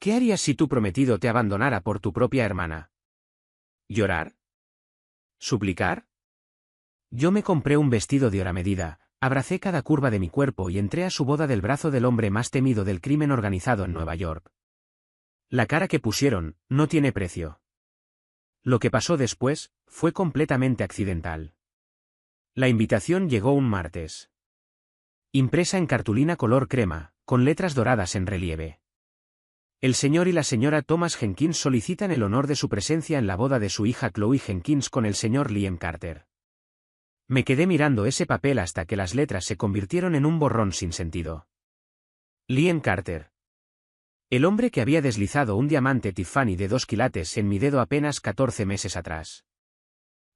¿Qué harías si tu prometido te abandonara por tu propia hermana? ¿Llorar? ¿Suplicar? Yo me compré un vestido de hora medida, abracé cada curva de mi cuerpo y entré a su boda del brazo del hombre más temido del crimen organizado en Nueva York. La cara que pusieron no tiene precio. Lo que pasó después fue completamente accidental. La invitación llegó un martes. Impresa en cartulina color crema, con letras doradas en relieve. El señor y la señora Thomas Jenkins solicitan el honor de su presencia en la boda de su hija Chloe Jenkins con el señor Liam Carter. Me quedé mirando ese papel hasta que las letras se convirtieron en un borrón sin sentido. Liam Carter. El hombre que había deslizado un diamante Tiffany de 2 quilates en mi dedo apenas 14 meses atrás.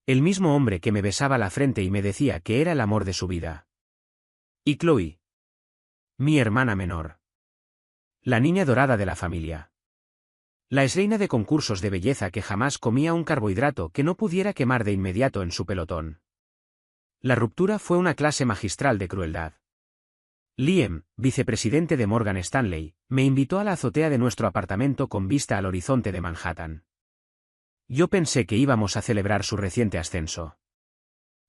El mismo hombre que me besaba la frente y me decía que era el amor de su vida. Y Chloe. Mi hermana menor. La niña dorada de la familia. La exreina de concursos de belleza que jamás comía un carbohidrato que no pudiera quemar de inmediato en su pelotón. La ruptura fue una clase magistral de crueldad. Liam, vicepresidente de Morgan Stanley, me invitó a la azotea de nuestro apartamento con vista al horizonte de Manhattan. Yo pensé que íbamos a celebrar su reciente ascenso.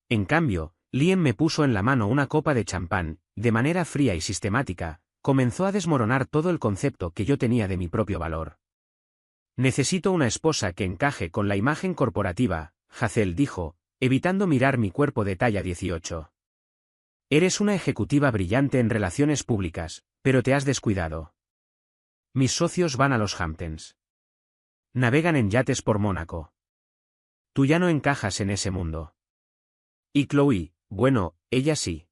En cambio, Liam me puso en la mano una copa de champán, de manera fría y sistemática, comenzó a desmoronar todo el concepto que yo tenía de mi propio valor. Necesito una esposa que encaje con la imagen corporativa, Hazel dijo, evitando mirar mi cuerpo de talla 18. Eres una ejecutiva brillante en relaciones públicas, pero te has descuidado. Mis socios van a los Hamptons. Navegan en yates por Mónaco. Tú ya no encajas en ese mundo. Y Chloe, bueno, ella sí.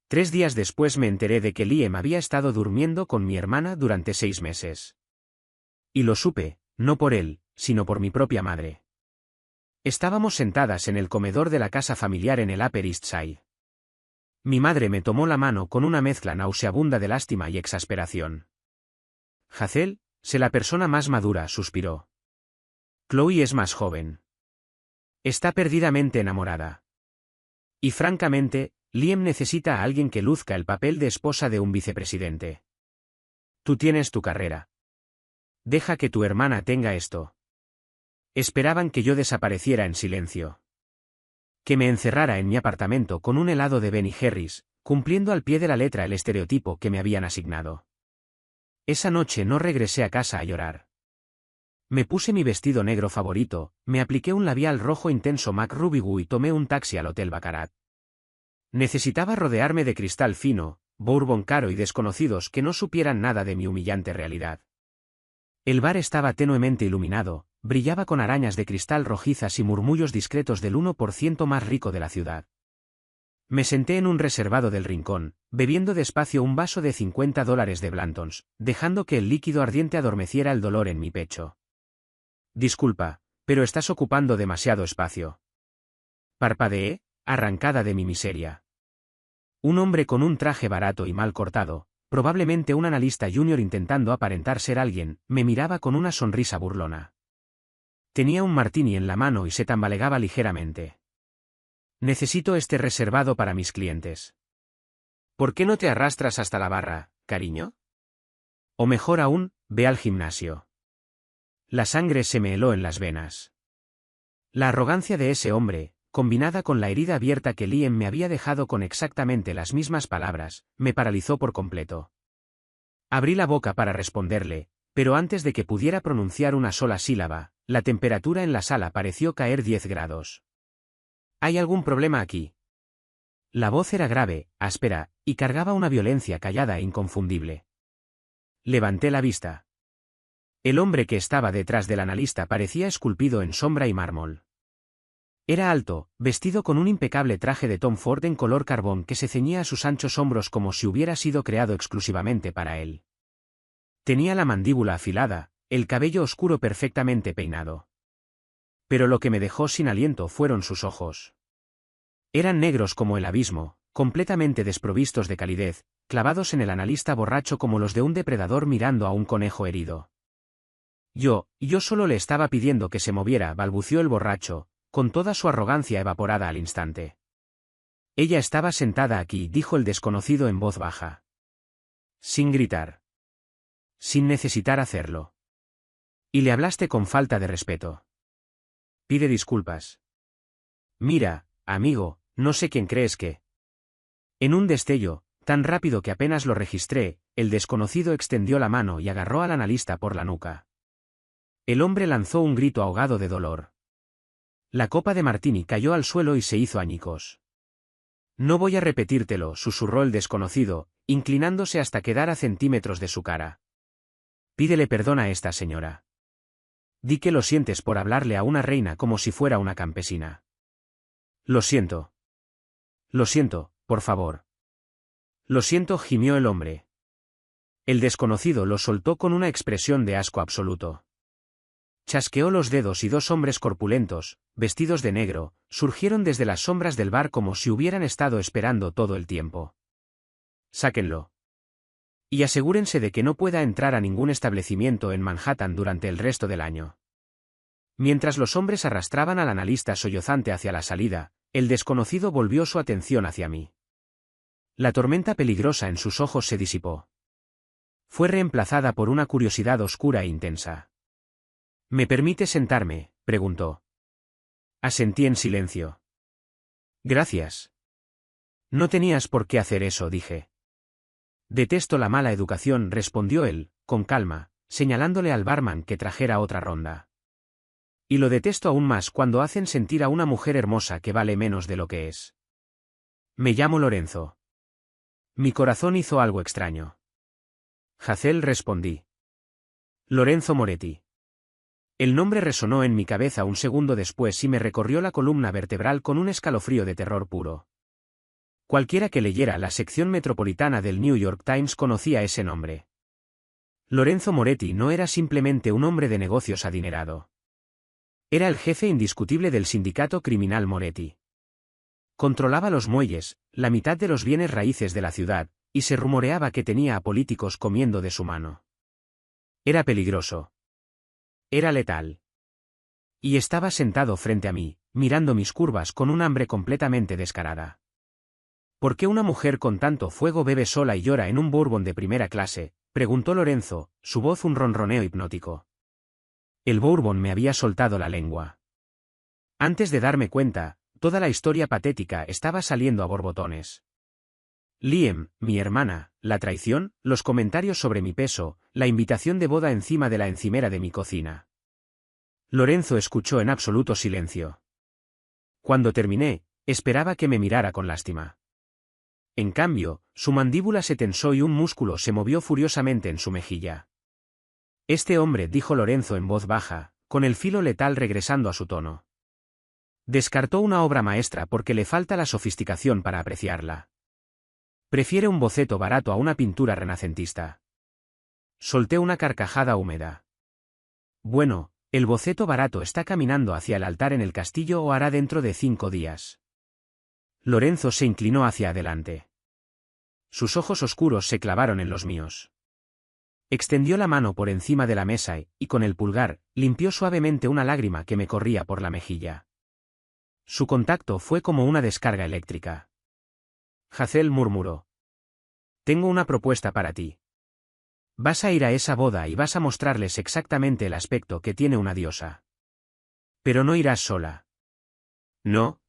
3 días después me enteré de que Liam había estado durmiendo con mi hermana durante 6 meses. Y lo supe, no por él, sino por mi propia madre. Estábamos sentadas en el comedor de la casa familiar en el Upper East Side. Mi madre me tomó la mano con una mezcla nauseabunda de lástima y exasperación. Hazel, sé la persona más madura, suspiró. Chloe es más joven. Está perdidamente enamorada. Y francamente, Liam necesita a alguien que luzca el papel de esposa de un vicepresidente. Tú tienes tu carrera. Deja que tu hermana tenga esto. Esperaban que yo desapareciera en silencio. Que me encerrara en mi apartamento con un helado de Ben & Jerry's, cumpliendo al pie de la letra el estereotipo que me habían asignado. Esa noche no regresé a casa a llorar. Me puse mi vestido negro favorito, me apliqué un labial rojo intenso Mac Rubigu y tomé un taxi al Hotel Baccarat. Necesitaba rodearme de cristal fino, bourbon caro y desconocidos que no supieran nada de mi humillante realidad. El bar estaba tenuemente iluminado, brillaba con arañas de cristal rojizas y murmullos discretos del 1% más rico de la ciudad. Me senté en un reservado del rincón, bebiendo despacio un vaso de $50 de Blantons, dejando que el líquido ardiente adormeciera el dolor en mi pecho. Disculpa, pero estás ocupando demasiado espacio. Parpadeé, arrancada de mi miseria. Un hombre con un traje barato y mal cortado, probablemente un analista junior intentando aparentar ser alguien, me miraba con una sonrisa burlona. Tenía un martini en la mano y se tambaleaba ligeramente. Necesito este reservado para mis clientes. ¿Por qué no te arrastras hasta la barra, cariño? O mejor aún, ve al gimnasio. La sangre se me heló en las venas. La arrogancia de ese hombre, combinada con la herida abierta que Liam me había dejado con exactamente las mismas palabras, me paralizó por completo. Abrí la boca para responderle, pero antes de que pudiera pronunciar una sola sílaba, la temperatura en la sala pareció caer 10 grados. ¿Hay algún problema aquí? La voz era grave, áspera, y cargaba una violencia callada e inconfundible. Levanté la vista. El hombre que estaba detrás del analista parecía esculpido en sombra y mármol. Era alto, vestido con un impecable traje de Tom Ford en color carbón que se ceñía a sus anchos hombros como si hubiera sido creado exclusivamente para él. Tenía la mandíbula afilada, el cabello oscuro perfectamente peinado. Pero lo que me dejó sin aliento fueron sus ojos. Eran negros como el abismo, completamente desprovistos de calidez, clavados en el analista borracho como los de un depredador mirando a un conejo herido. Yo solo le estaba pidiendo que se moviera, balbució el borracho, con toda su arrogancia evaporada al instante. Ella estaba sentada aquí, dijo el desconocido en voz baja. Sin gritar. Sin necesitar hacerlo. Y le hablaste con falta de respeto. Pide disculpas. Mira, amigo, no sé quién crees que. En un destello, tan rápido que apenas lo registré, el desconocido extendió la mano y agarró al analista por la nuca. El hombre lanzó un grito ahogado de dolor. La copa de martini cayó al suelo y se hizo añicos. No voy a repetírtelo, susurró el desconocido, inclinándose hasta quedar a centímetros de su cara. Pídele perdón a esta señora. Di que lo sientes por hablarle a una reina como si fuera una campesina. Lo siento. Lo siento, por favor. Lo siento, gimió el hombre. El desconocido lo soltó con una expresión de asco absoluto. Chasqueó los dedos y dos hombres corpulentos, vestidos de negro, surgieron desde las sombras del bar como si hubieran estado esperando todo el tiempo. Sáquenlo. Y asegúrense de que no pueda entrar a ningún establecimiento en Manhattan durante el resto del año. Mientras los hombres arrastraban al analista sollozante hacia la salida, el desconocido volvió su atención hacia mí. La tormenta peligrosa en sus ojos se disipó. Fue reemplazada por una curiosidad oscura e intensa. ¿Me permite sentarme?, preguntó. Asentí en silencio. Gracias. No tenías por qué hacer eso, dije. Detesto la mala educación, respondió él, con calma, señalándole al barman que trajera otra ronda. Y lo detesto aún más cuando hacen sentir a una mujer hermosa que vale menos de lo que es. Me llamo Lorenzo. Mi corazón hizo algo extraño. Hazel, respondí. Lorenzo Moretti. El nombre resonó en mi cabeza un segundo después y me recorrió la columna vertebral con un escalofrío de terror puro. Cualquiera que leyera la sección metropolitana del New York Times conocía ese nombre. Lorenzo Moretti no era simplemente un hombre de negocios adinerado. Era el jefe indiscutible del sindicato criminal Moretti. Controlaba los muelles, la mitad de los bienes raíces de la ciudad, y se rumoreaba que tenía a políticos comiendo de su mano. Era peligroso. Era letal. Y estaba sentado frente a mí, mirando mis curvas con un hambre completamente descarada. ¿Por qué una mujer con tanto fuego bebe sola y llora en un bourbon de primera clase?, preguntó Lorenzo, su voz un ronroneo hipnótico. El bourbon me había soltado la lengua. Antes de darme cuenta, toda la historia patética estaba saliendo a borbotones. Liam, mi hermana, la traición, los comentarios sobre mi peso, la invitación de boda encima de la encimera de mi cocina. Lorenzo escuchó en absoluto silencio. Cuando terminé, esperaba que me mirara con lástima. En cambio, su mandíbula se tensó y un músculo se movió furiosamente en su mejilla. Este hombre, dijo Lorenzo en voz baja, con el filo letal regresando a su tono. Descartó una obra maestra porque le falta la sofisticación para apreciarla. Prefiere un boceto barato a una pintura renacentista. Solté una carcajada húmeda. Bueno, el boceto barato está caminando hacia el altar en el castillo o hará dentro de 5 días. Lorenzo se inclinó hacia adelante. Sus ojos oscuros se clavaron en los míos. Extendió la mano por encima de la mesa y, con el pulgar, limpió suavemente una lágrima que me corría por la mejilla. Su contacto fue como una descarga eléctrica. Hazel murmuró. Tengo una propuesta para ti. Vas a ir a esa boda y vas a mostrarles exactamente el aspecto que tiene una diosa. Pero no irás sola. No.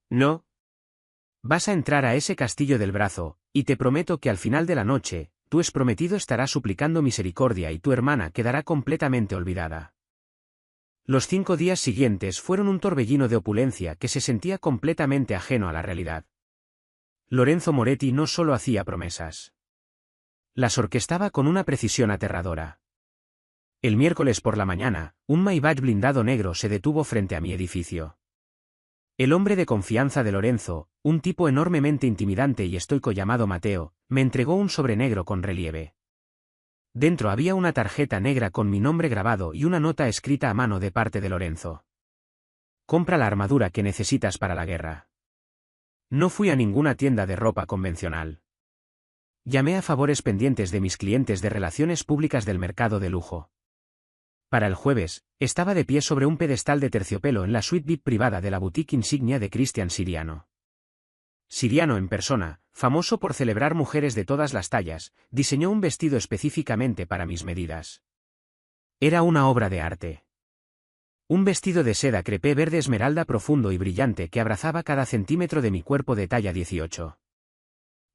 No. Vas a entrar a ese castillo del brazo, y te prometo que al final de la noche, tu exprometido estará suplicando misericordia y tu hermana quedará completamente olvidada. Los 5 días siguientes fueron un torbellino de opulencia que se sentía completamente ajeno a la realidad. Lorenzo Moretti no solo hacía promesas. Las orquestaba con una precisión aterradora. El miércoles por la mañana, un Maybach blindado negro se detuvo frente a mi edificio. El hombre de confianza de Lorenzo, un tipo enormemente intimidante y estoico llamado Mateo, me entregó un sobre negro con relieve. Dentro había una tarjeta negra con mi nombre grabado y una nota escrita a mano de parte de Lorenzo. Compra la armadura que necesitas para la guerra. No fui a ninguna tienda de ropa convencional. Llamé a favores pendientes de mis clientes de relaciones públicas del mercado de lujo. Para el jueves, estaba de pie sobre un pedestal de terciopelo en la suite VIP privada de la boutique insignia de Christian Siriano. siriano en persona, famoso por celebrar mujeres de todas las tallas, diseñó un vestido específicamente para mis medidas. Era una obra de arte. Un vestido de seda crepé verde esmeralda profundo y brillante que abrazaba cada centímetro de mi cuerpo de talla 18.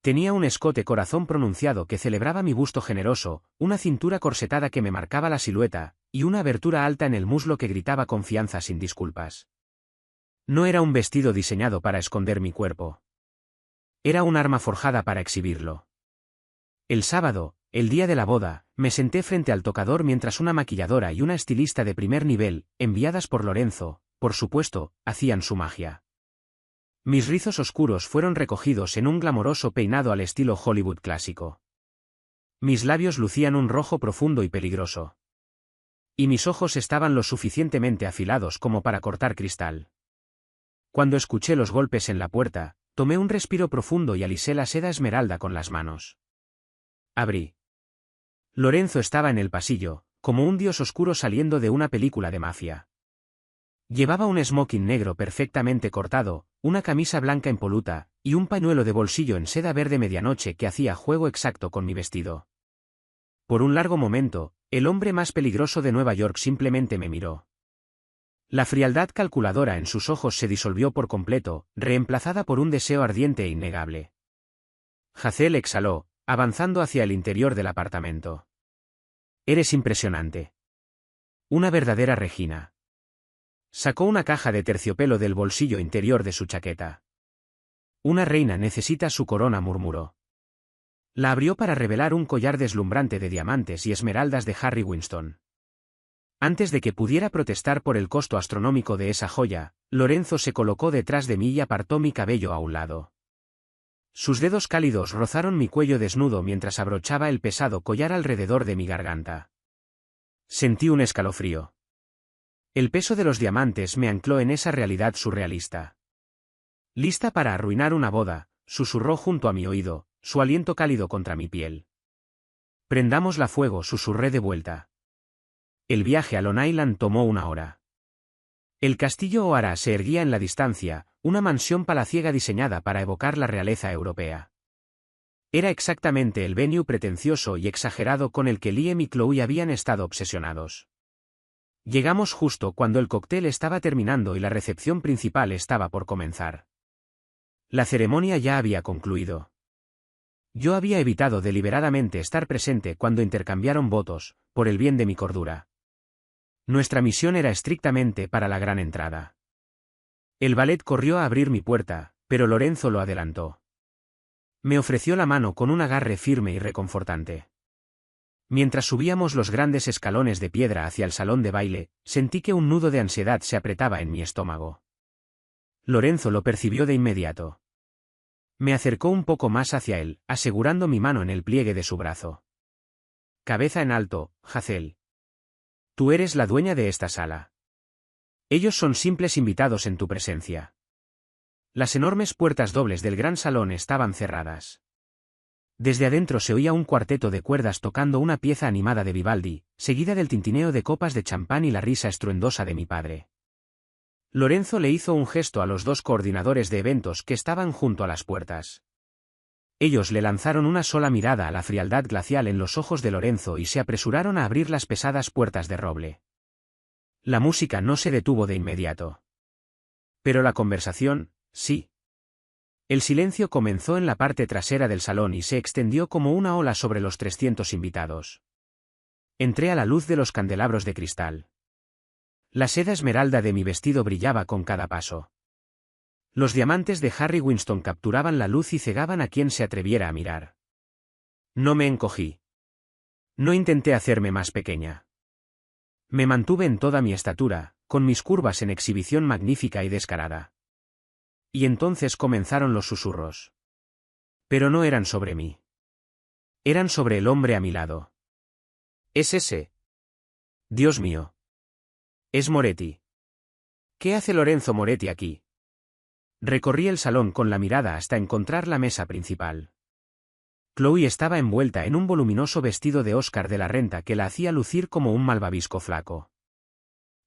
Tenía un escote corazón pronunciado que celebraba mi busto generoso, una cintura corsetada que me marcaba la silueta, y una abertura alta en el muslo que gritaba confianza sin disculpas. No era un vestido diseñado para esconder mi cuerpo. Era un arma forjada para exhibirlo. El sábado, el día de la boda, me senté frente al tocador mientras una maquilladora y una estilista de primer nivel, enviadas por Lorenzo, por supuesto, hacían su magia. Mis rizos oscuros fueron recogidos en un glamoroso peinado al estilo Hollywood clásico. Mis labios lucían un rojo profundo y peligroso. Y mis ojos estaban lo suficientemente afilados como para cortar cristal. Cuando escuché los golpes en la puerta, tomé un respiro profundo y alisé la seda esmeralda con las manos. Abrí. Lorenzo estaba en el pasillo, como un dios oscuro saliendo de una película de mafia. Llevaba un smoking negro perfectamente cortado, una camisa blanca impoluta, y un pañuelo de bolsillo en seda verde medianoche que hacía juego exacto con mi vestido. Por un largo momento, el hombre más peligroso de Nueva York simplemente me miró. La frialdad calculadora en sus ojos se disolvió por completo, reemplazada por un deseo ardiente e innegable. Hazel exhaló, avanzando hacia el interior del apartamento. Eres impresionante. Una verdadera Regina. Sacó una caja de terciopelo del bolsillo interior de su chaqueta. Una reina necesita su corona, murmuró. La abrió para revelar un collar deslumbrante de diamantes y esmeraldas de Harry Winston. Antes de que pudiera protestar por el costo astronómico de esa joya, Lorenzo se colocó detrás de mí y apartó mi cabello a un lado. Sus dedos cálidos rozaron mi cuello desnudo mientras abrochaba el pesado collar alrededor de mi garganta. Sentí un escalofrío. El peso de los diamantes me ancló en esa realidad surrealista. Lista para arruinar una boda, susurró junto a mi oído, su aliento cálido contra mi piel. Prendámosla fuego, susurré de vuelta. El viaje a Long Island tomó 1 hora. El castillo O'Hara se erguía en la distancia, una mansión palaciega diseñada para evocar la realeza europea. Era exactamente el venue pretencioso y exagerado con el que Liam y Chloe habían estado obsesionados. Llegamos justo cuando el cóctel estaba terminando y la recepción principal estaba por comenzar. La ceremonia ya había concluido. Yo había evitado deliberadamente estar presente cuando intercambiaron votos, por el bien de mi cordura. Nuestra misión era estrictamente para la gran entrada. El valet corrió a abrir mi puerta, pero Lorenzo lo adelantó. Me ofreció la mano con un agarre firme y reconfortante. Mientras subíamos los grandes escalones de piedra hacia el salón de baile, sentí que un nudo de ansiedad se apretaba en mi estómago. Lorenzo lo percibió de inmediato. Me acercó un poco más hacia él, asegurando mi mano en el pliegue de su brazo. Cabeza en alto, Hazel. Tú eres la dueña de esta sala. Ellos son simples invitados en tu presencia. Las enormes puertas dobles del gran salón estaban cerradas. Desde adentro se oía un cuarteto de cuerdas tocando una pieza animada de Vivaldi, seguida del tintineo de copas de champán y la risa estruendosa de mi padre. Lorenzo le hizo un gesto a los 2 coordinadores de eventos que estaban junto a las puertas. Ellos le lanzaron una sola mirada a la frialdad glacial en los ojos de Lorenzo y se apresuraron a abrir las pesadas puertas de roble. La música no se detuvo de inmediato. Pero la conversación, sí. El silencio comenzó en la parte trasera del salón y se extendió como una ola sobre los 300 invitados. Entré a la luz de los candelabros de cristal. La seda esmeralda de mi vestido brillaba con cada paso. Los diamantes de Harry Winston capturaban la luz y cegaban a quien se atreviera a mirar. No me encogí. No intenté hacerme más pequeña. Me mantuve en toda mi estatura, con mis curvas en exhibición magnífica y descarada. Y entonces comenzaron los susurros. Pero no eran sobre mí. Eran sobre el hombre a mi lado. ¿Es ese? Dios mío. Es Moretti. ¿Qué hace Lorenzo Moretti aquí? Recorrí el salón con la mirada hasta encontrar la mesa principal. Chloe estaba envuelta en un voluminoso vestido de Oscar de la Renta que la hacía lucir como un malvavisco flaco.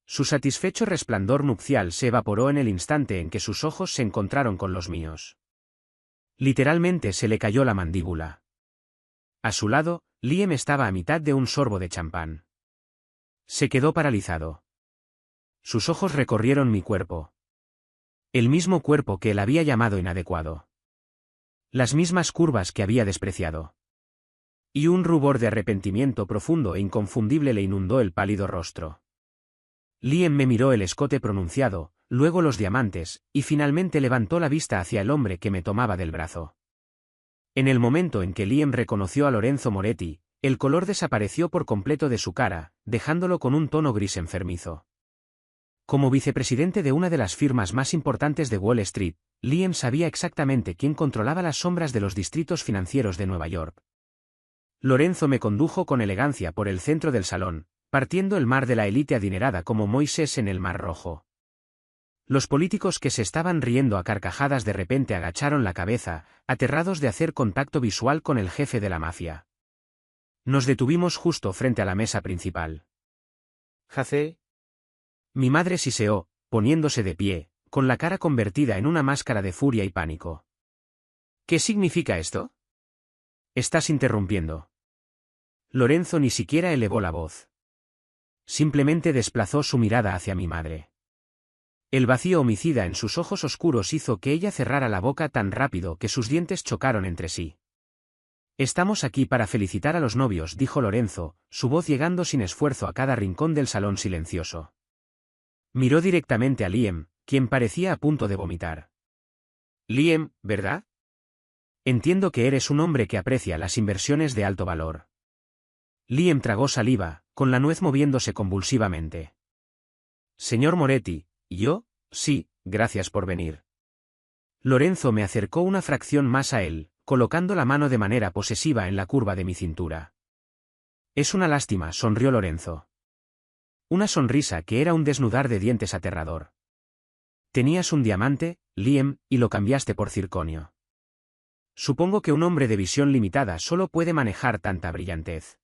Su satisfecho resplandor nupcial se evaporó en el instante en que sus ojos se encontraron con los míos. Literalmente se le cayó la mandíbula. A su lado, Liam estaba a mitad de un sorbo de champán. Se quedó paralizado. Sus ojos recorrieron mi cuerpo. El mismo cuerpo que él había llamado inadecuado. Las mismas curvas que había despreciado. Y un rubor de arrepentimiento profundo e inconfundible le inundó el pálido rostro. Liam me miró el escote pronunciado, luego los diamantes, y finalmente levantó la vista hacia el hombre que me tomaba del brazo. En el momento en que Liam reconoció a Lorenzo Moretti, el color desapareció por completo de su cara, dejándolo con un tono gris enfermizo. Como vicepresidente de una de las firmas más importantes de Wall Street, Liam sabía exactamente quién controlaba las sombras de los distritos financieros de Nueva York. Lorenzo me condujo con elegancia por el centro del salón, partiendo el mar de la élite adinerada como Moisés en el Mar Rojo. Los políticos que se estaban riendo a carcajadas de repente agacharon la cabeza, aterrados de hacer contacto visual con el jefe de la mafia. Nos detuvimos justo frente a la mesa principal. Jacé. Mi madre siseó, poniéndose de pie, con la cara convertida en una máscara de furia y pánico. ¿Qué significa esto? Estás interrumpiendo. Lorenzo ni siquiera elevó la voz. Simplemente desplazó su mirada hacia mi madre. El vacío homicida en sus ojos oscuros hizo que ella cerrara la boca tan rápido que sus dientes chocaron entre sí. Estamos aquí para felicitar a los novios, dijo Lorenzo, su voz llegando sin esfuerzo a cada rincón del salón silencioso. Miró directamente a Liam, quien parecía a punto de vomitar. Liam, ¿verdad? Entiendo que eres un hombre que aprecia las inversiones de alto valor. Liam tragó saliva, con la nuez moviéndose convulsivamente. Señor Moretti, ¿yo? Sí, gracias por venir. Lorenzo me acercó una fracción más a él, colocando la mano de manera posesiva en la curva de mi cintura. Es una lástima, sonrió Lorenzo. Una sonrisa que era un desnudar de dientes aterrador. Tenías un diamante, Liam, y lo cambiaste por circonio. Supongo que un hombre de visión limitada solo puede manejar tanta brillantez.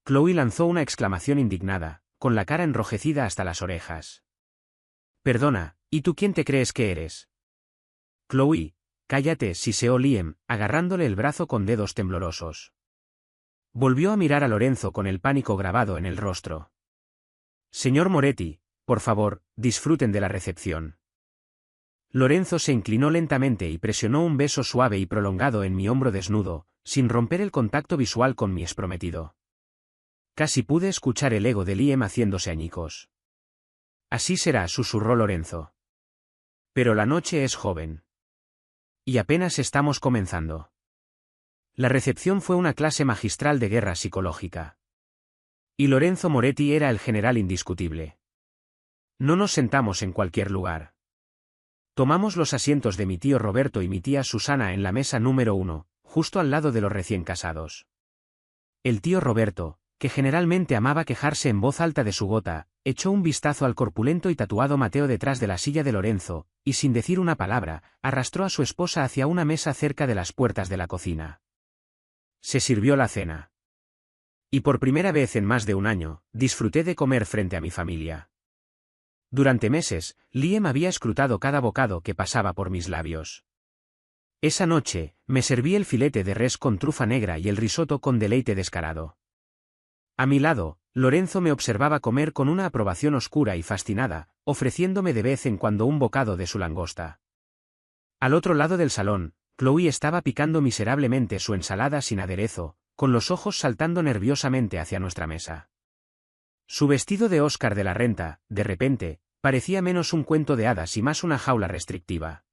Chloe lanzó una exclamación indignada, con la cara enrojecida hasta las orejas. Perdona, ¿y tú quién te crees que eres? Chloe, cállate, siseó Liam, agarrándole el brazo con dedos temblorosos. Volvió a mirar a Lorenzo con el pánico grabado en el rostro. Señor Moretti, por favor, disfruten de la recepción. Lorenzo se inclinó lentamente y presionó un beso suave y prolongado en mi hombro desnudo, sin romper el contacto visual con mi exprometido. Casi pude escuchar el ego de Liam haciéndose añicos. Así será, susurró Lorenzo. Pero la noche es joven. Y apenas estamos comenzando. La recepción fue una clase magistral de guerra psicológica. Y Lorenzo Moretti era el general indiscutible. No nos sentamos en cualquier lugar. Tomamos los asientos de mi tío Roberto y mi tía Susana en la mesa número 1, justo al lado de los recién casados. El tío Roberto, que generalmente amaba quejarse en voz alta de su gota, echó un vistazo al corpulento y tatuado Mateo detrás de la silla de Lorenzo, y sin decir una palabra, arrastró a su esposa hacia una mesa cerca de las puertas de la cocina. Se sirvió la cena. Y por primera vez en más de un año, disfruté de comer frente a mi familia. Durante meses, Liam había escrutado cada bocado que pasaba por mis labios. Esa noche, me serví el filete de res con trufa negra y el risotto con deleite descarado. A mi lado, Lorenzo me observaba comer con una aprobación oscura y fascinada, ofreciéndome de vez en cuando un bocado de su langosta. Al otro lado del salón, Chloe estaba picando miserablemente su ensalada sin aderezo, con los ojos saltando nerviosamente hacia nuestra mesa. Su vestido de Oscar de la Renta, de repente, parecía menos un cuento de hadas y más una jaula restrictiva.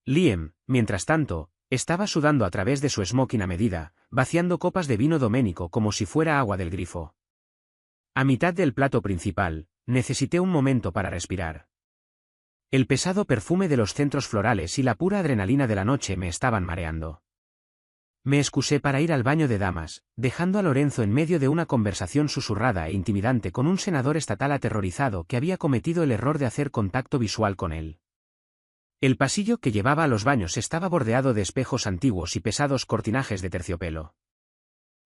Liam, mientras tanto, estaba sudando a través de su smoking a medida, vaciando copas de vino doménico como si fuera agua del grifo. A mitad del plato principal, necesité un momento para respirar. El pesado perfume de los centros florales y la pura adrenalina de la noche me estaban mareando. Me excusé para ir al baño de damas, dejando a Lorenzo en medio de una conversación susurrada e intimidante con un senador estatal aterrorizado que había cometido el error de hacer contacto visual con él. El pasillo que llevaba a los baños estaba bordeado de espejos antiguos y pesados cortinajes de terciopelo.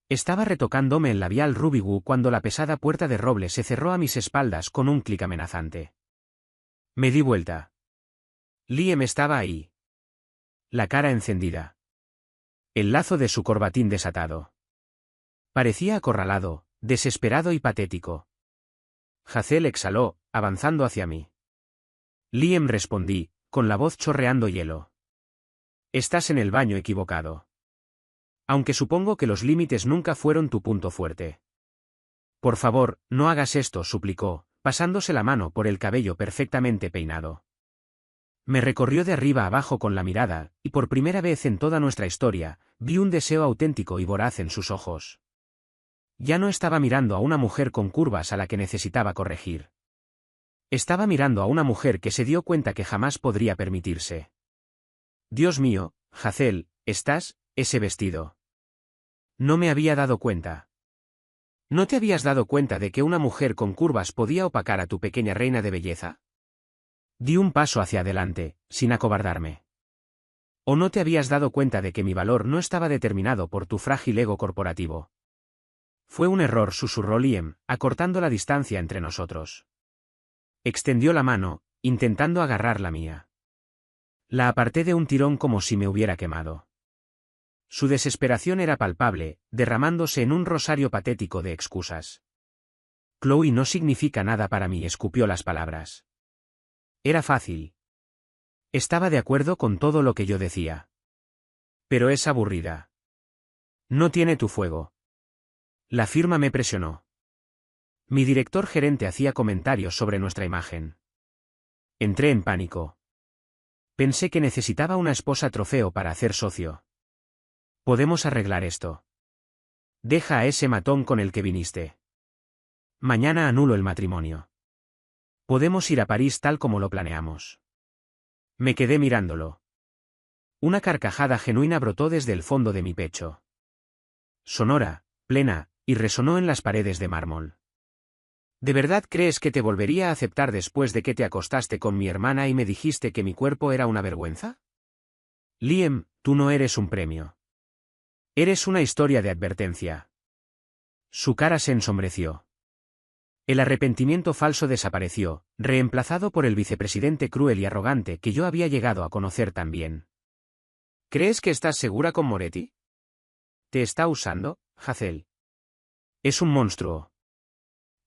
Estaba retocándome el labial Ruby Woo cuando la pesada puerta de roble se cerró a mis espaldas con un clic amenazante. Me di vuelta. Liam estaba ahí. la cara encendida. El lazo de su corbatín desatado. Parecía acorralado, desesperado y patético. Hazel exhaló, avanzando hacia mí. Liam, respondí, con la voz chorreando hielo. Estás en el baño equivocado. Aunque supongo que los límites nunca fueron tu punto fuerte. Por favor, no hagas esto, suplicó, pasándose la mano por el cabello perfectamente peinado. Me recorrió de arriba abajo con la mirada, y por primera vez en toda nuestra historia, vi un deseo auténtico y voraz en sus ojos. Ya no estaba mirando a una mujer con curvas a la que necesitaba corregir. Estaba mirando a una mujer que se dio cuenta que jamás podría permitirse. Dios mío, Hazel, ese vestido. No me había dado cuenta. ¿No te habías dado cuenta de que una mujer con curvas podía opacar a tu pequeña reina de belleza? Di un paso hacia adelante, sin acobardarme. ¿O no te habías dado cuenta de que mi valor no estaba determinado por tu frágil ego corporativo? Fue un error, susurró Liam, acortando la distancia entre nosotros. Extendió la mano, intentando agarrar la mía. La aparté de un tirón como si me hubiera quemado. Su desesperación era palpable, derramándose en un rosario patético de excusas. Chloe no significa nada para mí, escupió las palabras. Era fácil. Estaba de acuerdo con todo lo que yo decía. Pero es aburrida. No tiene tu fuego. La firma me presionó. Mi director gerente hacía comentarios sobre nuestra imagen. Entré en pánico. Pensé que necesitaba una esposa trofeo para hacer socio. Podemos arreglar esto. Deja a ese matón con el que viniste. Mañana anulo el matrimonio. Podemos ir a París tal como lo planeamos. Me quedé mirándolo. Una carcajada genuina brotó desde el fondo de mi pecho. Sonora, plena, y resonó en las paredes de mármol. ¿De verdad crees que te volvería a aceptar después de que te acostaste con mi hermana y me dijiste que mi cuerpo era una vergüenza? Liam, tú no eres un premio. Eres una historia de advertencia. Su cara se ensombreció. El arrepentimiento falso desapareció, reemplazado por el vicepresidente cruel y arrogante que yo había llegado a conocer tan bien. ¿Crees que estás segura con Moretti? ¿Te está usando, Hazel? Es un monstruo.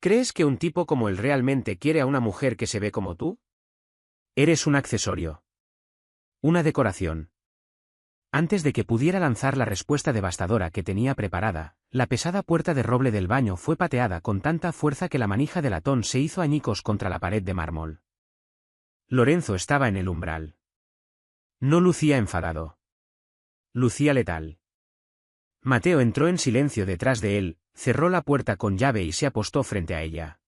¿Crees que un tipo como él realmente quiere a una mujer que se ve como tú? Eres un accesorio. Una decoración. Antes de que pudiera lanzar la respuesta devastadora que tenía preparada, la pesada puerta de roble del baño fue pateada con tanta fuerza que la manija de latón se hizo añicos contra la pared de mármol. Lorenzo estaba en el umbral. No lucía enfadado. Lucía letal. Mateo entró en silencio detrás de él, cerró la puerta con llave y se apostó frente a ella.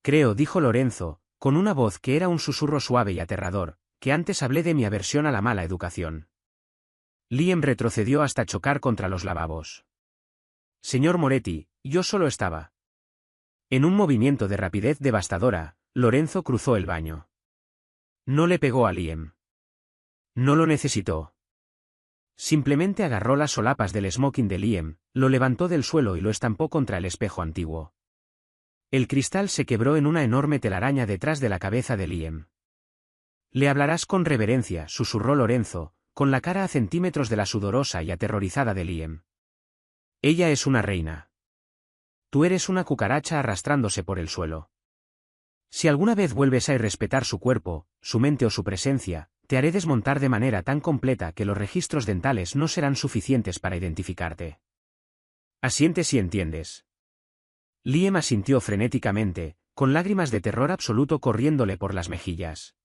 Creo, dijo Lorenzo, con una voz que era un susurro suave y aterrador, que antes hablé de mi aversión a la mala educación. Liam retrocedió hasta chocar contra los lavabos. Señor Moretti, yo solo estaba. En un movimiento de rapidez devastadora, Lorenzo cruzó el baño. No le pegó a Liam. No lo necesitó. Simplemente agarró las solapas del smoking de Liam, lo levantó del suelo y lo estampó contra el espejo antiguo. El cristal se quebró en una enorme telaraña detrás de la cabeza de Liam. Le hablarás con reverencia, susurró Lorenzo, con la cara a centímetros de la sudorosa y aterrorizada de Liam. Ella es una reina. Tú eres una cucaracha arrastrándose por el suelo. Si alguna vez vuelves a irrespetar su cuerpo, su mente o su presencia, te haré desmontar de manera tan completa que los registros dentales no serán suficientes para identificarte. Asiente si entiendes. Liam asintió frenéticamente, con lágrimas de terror absoluto corriéndole por las mejillas.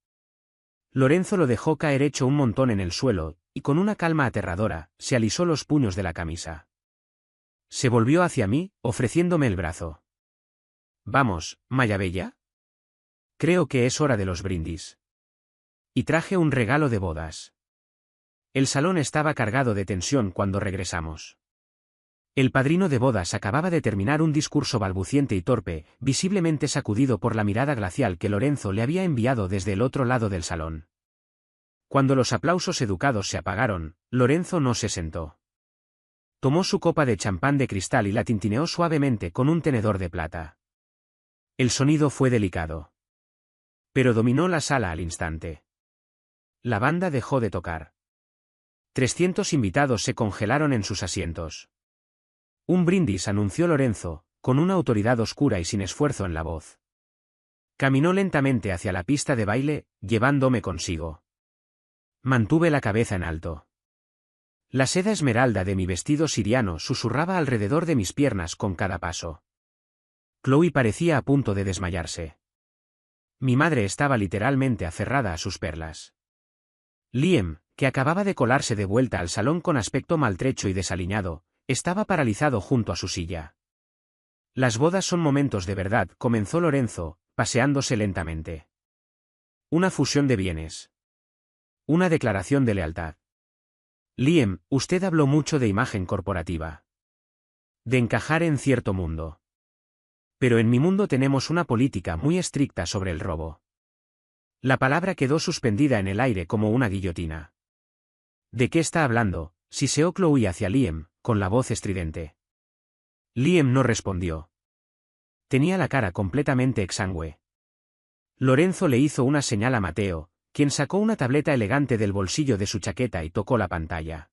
Lorenzo lo dejó caer hecho un montón en el suelo, y con una calma aterradora, se alisó los puños de la camisa. Se volvió hacia mí, ofreciéndome el brazo. Vamos, Maya Bella. Creo que es hora de los brindis. Y traje un regalo de bodas. El salón estaba cargado de tensión cuando regresamos. El padrino de bodas acababa de terminar un discurso balbuciente y torpe, visiblemente sacudido por la mirada glacial que Lorenzo le había enviado desde el otro lado del salón. Cuando los aplausos educados se apagaron, Lorenzo no se sentó. Tomó su copa de champán de cristal y la tintineó suavemente con un tenedor de plata. El sonido fue delicado. Pero dominó la sala al instante. La banda dejó de tocar. 300 invitados se congelaron en sus asientos. Un brindis, anunció Lorenzo, con una autoridad oscura y sin esfuerzo en la voz. Caminó lentamente hacia la pista de baile, llevándome consigo. Mantuve la cabeza en alto. La seda esmeralda de mi vestido siriano susurraba alrededor de mis piernas con cada paso. Chloe parecía a punto de desmayarse. Mi madre estaba literalmente aferrada a sus perlas. Liam, que acababa de colarse de vuelta al salón con aspecto maltrecho y desaliñado, estaba paralizado junto a su silla. Las bodas son momentos de verdad, comenzó Lorenzo, paseándose lentamente. Una fusión de bienes. Una declaración de lealtad. Liam, usted habló mucho de imagen corporativa. De encajar en cierto mundo. Pero en mi mundo tenemos una política muy estricta sobre el robo. La palabra quedó suspendida en el aire como una guillotina. ¿De qué está hablando?, siseó Chloe hacia Liam, con la voz estridente. Liam no respondió. Tenía la cara completamente exangüe. Lorenzo le hizo una señal a Mateo, quien sacó una tableta elegante del bolsillo de su chaqueta y tocó la pantalla.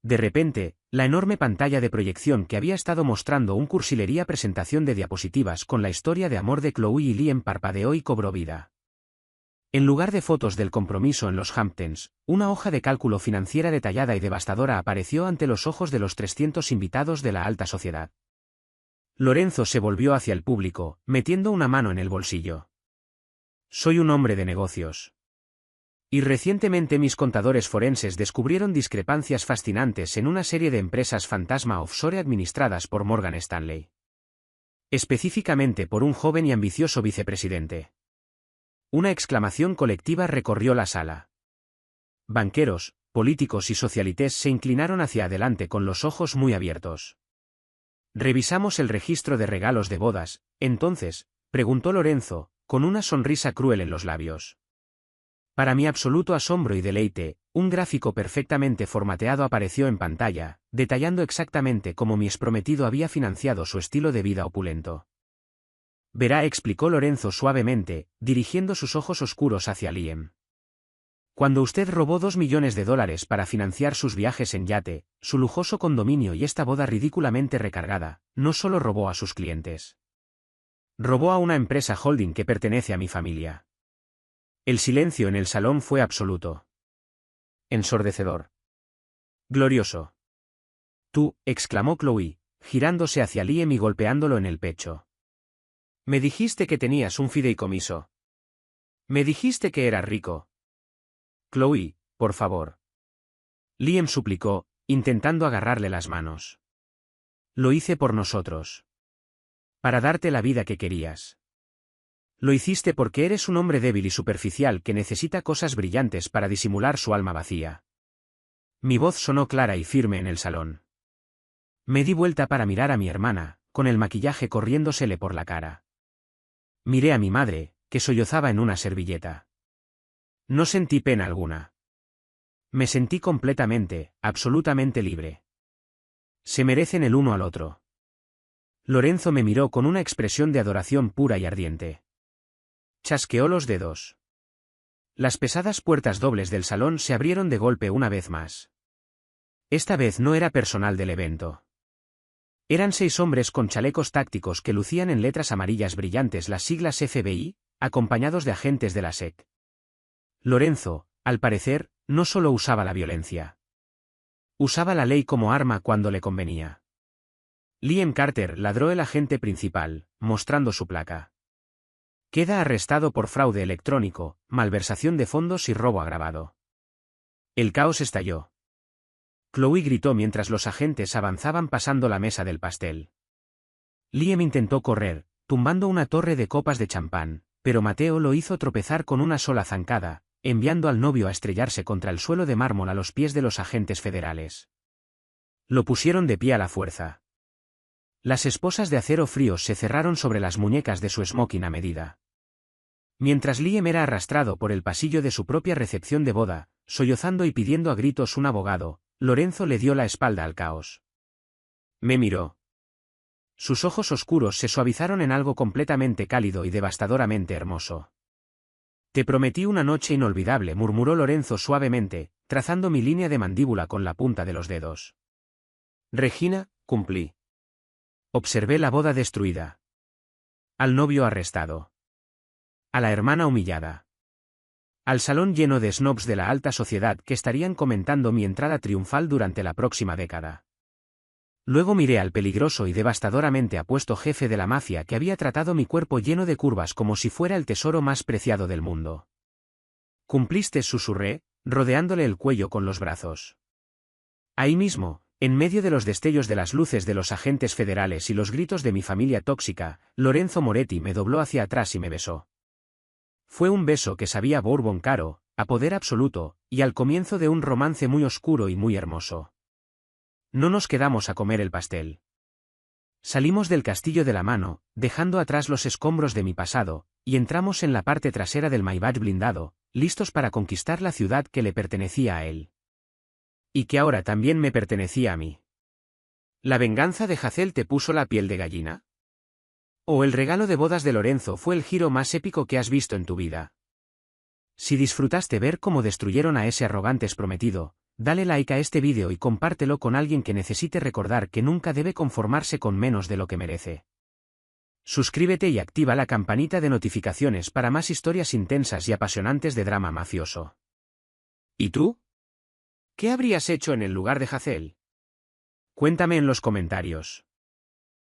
De repente, la enorme pantalla de proyección que había estado mostrando un cursilería presentación de diapositivas con la historia de amor de Chloe y Liam parpadeó y cobró vida. En lugar de fotos del compromiso en los Hamptons, una hoja de cálculo financiera detallada y devastadora apareció ante los ojos de los 300 invitados de la alta sociedad. Lorenzo se volvió hacia el público, metiendo una mano en el bolsillo. Soy un hombre de negocios. Y recientemente mis contadores forenses descubrieron discrepancias fascinantes en una serie de empresas fantasma offshore administradas por Morgan Stanley. Específicamente por un joven y ambicioso vicepresidente. Una exclamación colectiva recorrió la sala. Banqueros, políticos y socialites se inclinaron hacia adelante con los ojos muy abiertos. Revisamos el registro de regalos de bodas, entonces, preguntó Lorenzo, con una sonrisa cruel en los labios. Para mi absoluto asombro y deleite, un gráfico perfectamente formateado apareció en pantalla, detallando exactamente cómo mi exprometido había financiado su estilo de vida opulento. Verá, explicó Lorenzo suavemente, dirigiendo sus ojos oscuros hacia Liam. Cuando usted robó $2 millones para financiar sus viajes en yate, su lujoso condominio y esta boda ridículamente recargada, no solo robó a sus clientes. Robó a una empresa holding que pertenece a mi familia. El silencio en el salón fue absoluto. Ensordecedor. Glorioso. Tú, exclamó Chloe, girándose hacia Liam y golpeándolo en el pecho. Me dijiste que tenías un fideicomiso. Me dijiste que eras rico. Chloe, por favor. Liam suplicó, intentando agarrarle las manos. Lo hice por nosotros. Para darte la vida que querías. Lo hiciste porque eres un hombre débil y superficial que necesita cosas brillantes para disimular su alma vacía. Mi voz sonó clara y firme en el salón. Me di vuelta para mirar a mi hermana, con el maquillaje corriéndosele por la cara. Miré a mi madre, que sollozaba en una servilleta. No sentí pena alguna. Me sentí completamente, absolutamente libre. Se merecen el uno al otro. Lorenzo me miró con una expresión de adoración pura y ardiente. Chasqueó los dedos. Las pesadas puertas dobles del salón se abrieron de golpe una vez más. Esta vez no era personal del evento. Eran 6 hombres con chalecos tácticos que lucían en letras amarillas brillantes las siglas FBI, acompañados de agentes de la SEC. Lorenzo, al parecer, no solo usaba la violencia. Usaba la ley como arma cuando le convenía. Liam Carter, ladró el agente principal, mostrando su placa. Queda arrestado por fraude electrónico, malversación de fondos y robo agravado. El caos estalló. Chloe gritó mientras los agentes avanzaban pasando la mesa del pastel. Liam intentó correr, tumbando una torre de copas de champán, pero Mateo lo hizo tropezar con una sola zancada, enviando al novio a estrellarse contra el suelo de mármol a los pies de los agentes federales. Lo pusieron de pie a la fuerza. Las esposas de acero fríos se cerraron sobre las muñecas de su smoking a medida. Mientras Liam era arrastrado por el pasillo de su propia recepción de boda, sollozando y pidiendo a gritos un abogado, Lorenzo le dio la espalda al caos. Me miró. Sus ojos oscuros se suavizaron en algo completamente cálido y devastadoramente hermoso. Te prometí una noche inolvidable, murmuró Lorenzo suavemente, trazando mi línea de mandíbula con la punta de los dedos. Regina, cumplí. Observé la boda destruida. Al novio arrestado. A la hermana humillada. Al salón lleno de snobs de la alta sociedad que estarían comentando mi entrada triunfal durante la próxima década. Luego miré al peligroso y devastadoramente apuesto jefe de la mafia que había tratado mi cuerpo lleno de curvas como si fuera el tesoro más preciado del mundo. «Cumpliste», susurré, rodeándole el cuello con los brazos. Ahí mismo, en medio de los destellos de las luces de los agentes federales y los gritos de mi familia tóxica, Lorenzo Moretti me dobló hacia atrás y me besó. Fue un beso que sabía a bourbon caro, a poder absoluto, y al comienzo de un romance muy oscuro y muy hermoso. No nos quedamos a comer el pastel. Salimos del castillo de la mano, dejando atrás los escombros de mi pasado, y entramos en la parte trasera del Maybach blindado, listos para conquistar la ciudad que le pertenecía a él. Y que ahora también me pertenecía a mí. ¿La venganza de Hazel te puso la piel de gallina? ¿O el regalo de bodas de Lorenzo fue el giro más épico que has visto en tu vida? Si disfrutaste ver cómo destruyeron a ese arrogante prometido, dale like a este vídeo y compártelo con alguien que necesite recordar que nunca debe conformarse con menos de lo que merece. Suscríbete y activa la campanita de notificaciones para más historias intensas y apasionantes de drama mafioso. ¿Y tú? ¿Qué habrías hecho en el lugar de Hazel? Cuéntame en los comentarios.